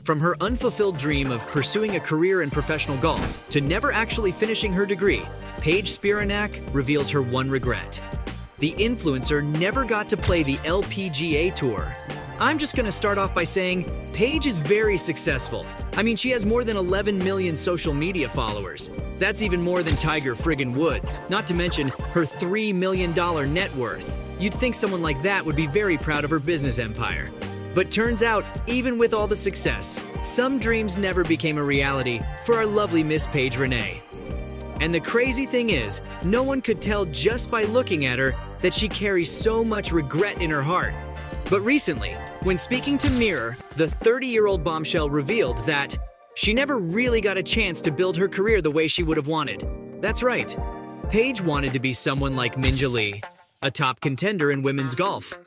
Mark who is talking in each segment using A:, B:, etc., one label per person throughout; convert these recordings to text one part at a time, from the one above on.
A: From her unfulfilled dream of pursuing a career in professional golf to never actually finishing her degree, Paige Spiranac reveals her one regret. The influencer never got to play the LPGA Tour. I'm just going to start off by saying Paige is very successful. I mean, she has more than 11 million social media followers. That's even more than Tiger friggin' Woods, not to mention her $3 million net worth. You'd think someone like that would be very proud of her business empire. But turns out, even with all the success, some dreams never became a reality for our lovely Miss Paige Renee. And the crazy thing is, no one could tell just by looking at her that she carries so much regret in her heart. But recently, when speaking to Mirror, the 30-year-old bombshell revealed that she never really got a chance to build her career the way she would have wanted. That's right. Paige wanted to be someone like Minja Lee, a top contender in women's golf.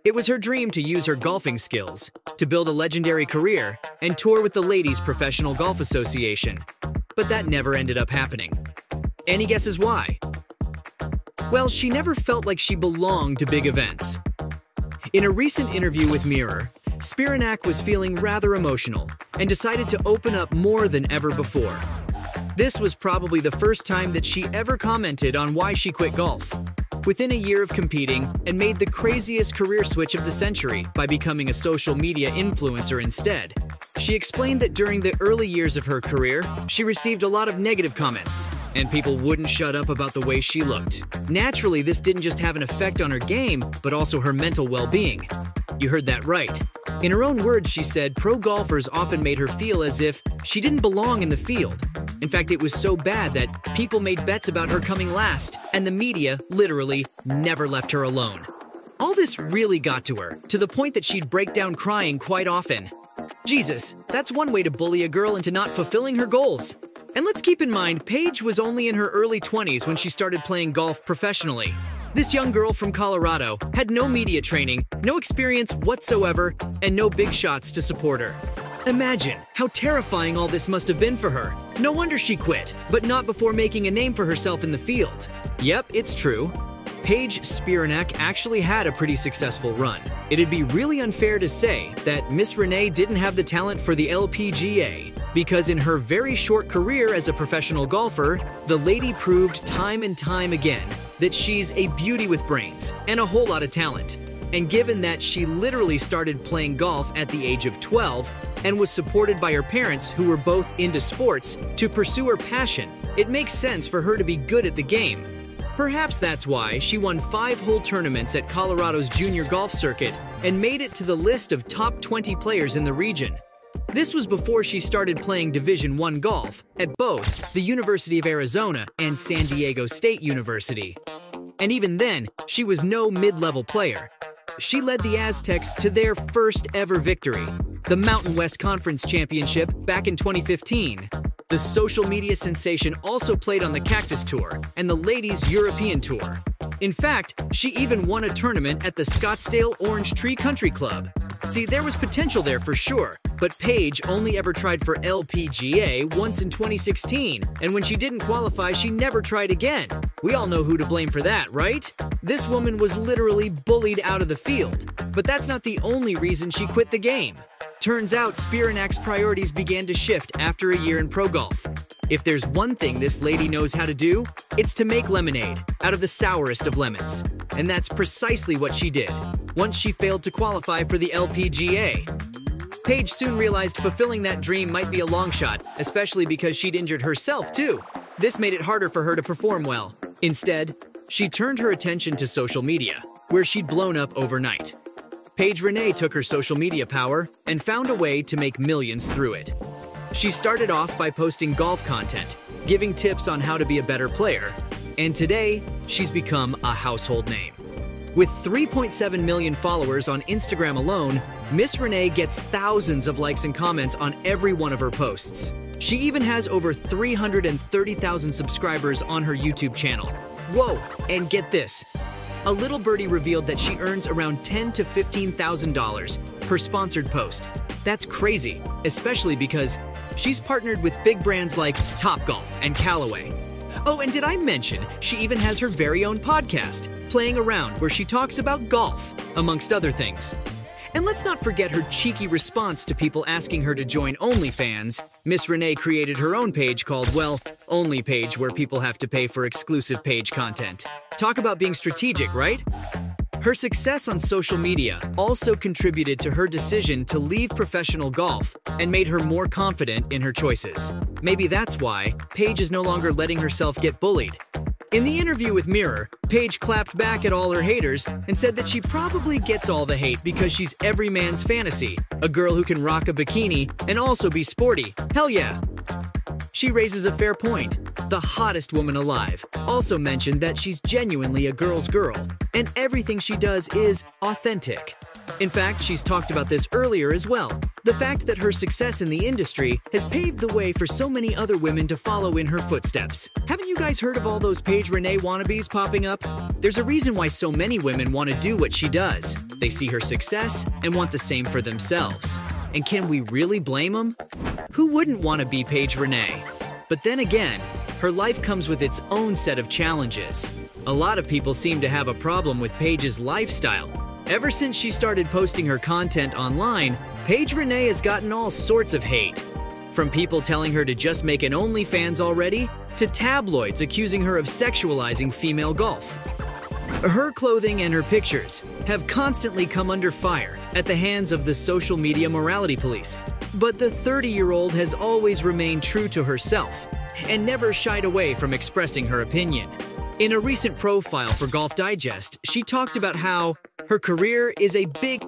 A: It was her dream to use her golfing skills, to build a legendary career, and tour with the Ladies Professional Golf Association. But that never ended up happening. Any guesses why? Well, she never felt like she belonged to big events. In a recent interview with Mirror, Spiranac was feeling rather emotional and decided to open up more than ever before. This was probably the first time that she ever commented on why she quit golf. Within a year of competing and made the craziest career switch of the century by becoming a social media influencer instead. She explained that during the early years of her career, she received a lot of negative comments, and people wouldn't shut up about the way she looked. Naturally, this didn't just have an effect on her game, but also her mental well-being. You heard that right. In her own words, she said pro golfers often made her feel as if she didn't belong in the field. In fact, it was so bad that people made bets about her coming last, and the media literally never left her alone. All this really got to her, to the point that she'd break down crying quite often. Jesus, that's one way to bully a girl into not fulfilling her goals. And let's keep in mind, Paige was only in her early 20s when she started playing golf professionally. This young girl from Colorado had no media training, no experience whatsoever, and no big shots to support her. Imagine how terrifying all this must have been for her. No wonder she quit, but not before making a name for herself in the field. Yep, it's true. Paige Spiranac actually had a pretty successful run. It'd be really unfair to say that Miss Renee didn't have the talent for the LPGA, because in her very short career as a professional golfer, the lady proved time and time again that she's a beauty with brains and a whole lot of talent. And given that she literally started playing golf at the age of 12 and was supported by her parents who were both into sports to pursue her passion, it makes sense for her to be good at the game. Perhaps that's why she won 5-hole tournaments at Colorado's junior golf circuit and made it to the list of top 20 players in the region. This was before she started playing Division I golf at both the University of Arizona and San Diego State University. And even then, she was no mid-level player. She led the Aztecs to their first ever victory, the Mountain West Conference Championship back in 2015. The social media sensation also played on the Cactus Tour and the Ladies European Tour. In fact, she even won a tournament at the Scottsdale Orange Tree Country Club. See, there was potential there for sure, but Paige only ever tried for LPGA once in 2016, and when she didn't qualify, she never tried again. We all know who to blame for that, right? This woman was literally bullied out of the field, but that's not the only reason she quit the game. Turns out Spiranac's priorities began to shift after a year in pro golf. If there's one thing this lady knows how to do, it's to make lemonade out of the sourest of lemons. And that's precisely what she did, once she failed to qualify for the LPGA. Paige soon realized fulfilling that dream might be a long shot, especially because she'd injured herself too. This made it harder for her to perform well. Instead, she turned her attention to social media, where she'd blown up overnight. Paige Renee took her social media power and found a way to make millions through it. She started off by posting golf content, giving tips on how to be a better player, and today, she's become a household name. With 3.7 million followers on Instagram alone, Miss Renee gets thousands of likes and comments on every one of her posts. She even has over 330,000 subscribers on her YouTube channel. Whoa, and get this. A little birdie revealed that she earns around $10,000 to $15,000 per sponsored post. That's crazy, especially because she's partnered with big brands like Topgolf and Callaway. Oh, and did I mention she even has her very own podcast, Playing Around, where she talks about golf, amongst other things. And let's not forget her cheeky response to people asking her to join OnlyFans. Miss Renee created her own page called, well, Only Page, where people have to pay for exclusive page content. Talk about being strategic, right? Her success on social media also contributed to her decision to leave professional golf and made her more confident in her choices. Maybe that's why Paige is no longer letting herself get bullied. In the interview with Mirror, Paige clapped back at all her haters and said that she probably gets all the hate because she's every man's fantasy, a girl who can rock a bikini and also be sporty. Hell yeah! She raises a fair point. The hottest woman alive also mentioned that she's genuinely a girl's girl, and everything she does is authentic. In fact, she's talked about this earlier as well. The fact that her success in the industry has paved the way for so many other women to follow in her footsteps. Haven't you guys heard of all those Paige Renee wannabes popping up? There's a reason why so many women want to do what she does. They see her success and want the same for themselves. And can we really blame them? Who wouldn't want to be Paige Renee? But then again, her life comes with its own set of challenges. A lot of people seem to have a problem with Paige's lifestyle. Ever since she started posting her content online, Paige Renee has gotten all sorts of hate. From people telling her to just make an OnlyFans already, to tabloids accusing her of sexualizing female golf. Her clothing and her pictures have constantly come under fire at the hands of the social media morality police. But the 30-year-old has always remained true to herself and never shied away from expressing her opinion. In a recent profile for Golf Digest, she talked about how her career is a big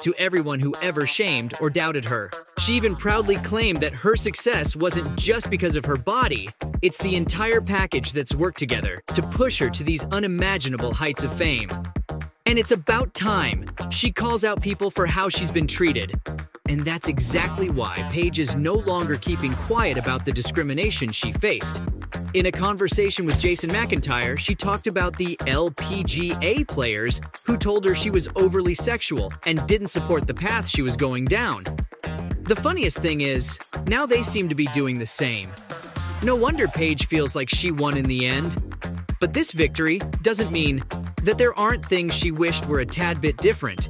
A: to everyone who ever shamed or doubted her. She even proudly claimed that her success wasn't just because of her body, it's the entire package that's worked together to push her to these unimaginable heights of fame. And it's about time she calls out people for how she's been treated. And that's exactly why Paige is no longer keeping quiet about the discrimination she faced. In a conversation with Jason McIntyre, she talked about the LPGA players who told her she was overly sexual and didn't support the path she was going down. The funniest thing is, now they seem to be doing the same. No wonder Paige feels like she won in the end. But this victory doesn't mean that there aren't things she wished were a tad bit different.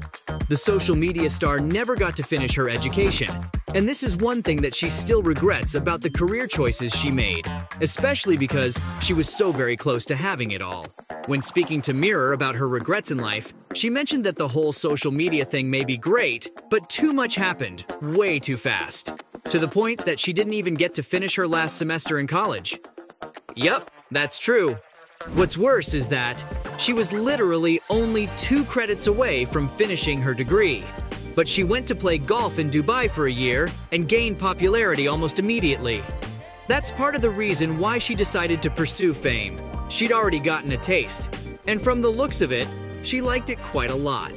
A: The social media star never got to finish her education, and this is one thing that she still regrets about the career choices she made, especially because she was so very close to having it all. When speaking to Mirror about her regrets in life, she mentioned that the whole social media thing may be great, but too much happened way too fast, to the point that she didn't even get to finish her last semester in college. Yep, that's true. What's worse is that she was literally only 2 credits away from finishing her degree. But she went to play golf in Dubai for a year and gained popularity almost immediately. That's part of the reason why she decided to pursue fame. She'd already gotten a taste, and from the looks of it, she liked it quite a lot.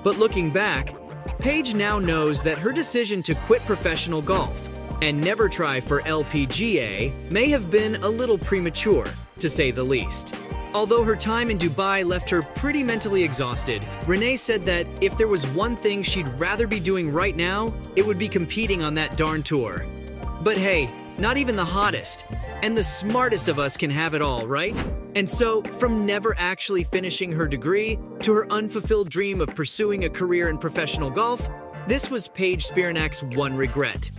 A: But looking back, Paige now knows that her decision to quit professional golf and never try for LPGA may have been a little premature, to say the least. Although her time in Dubai left her pretty mentally exhausted, Renee said that if there was one thing she'd rather be doing right now, it would be competing on that darn tour. But hey, not even the hottest and the smartest of us can have it all, right? And so, from never actually finishing her degree to her unfulfilled dream of pursuing a career in professional golf, this was Paige Spiranac's one regret.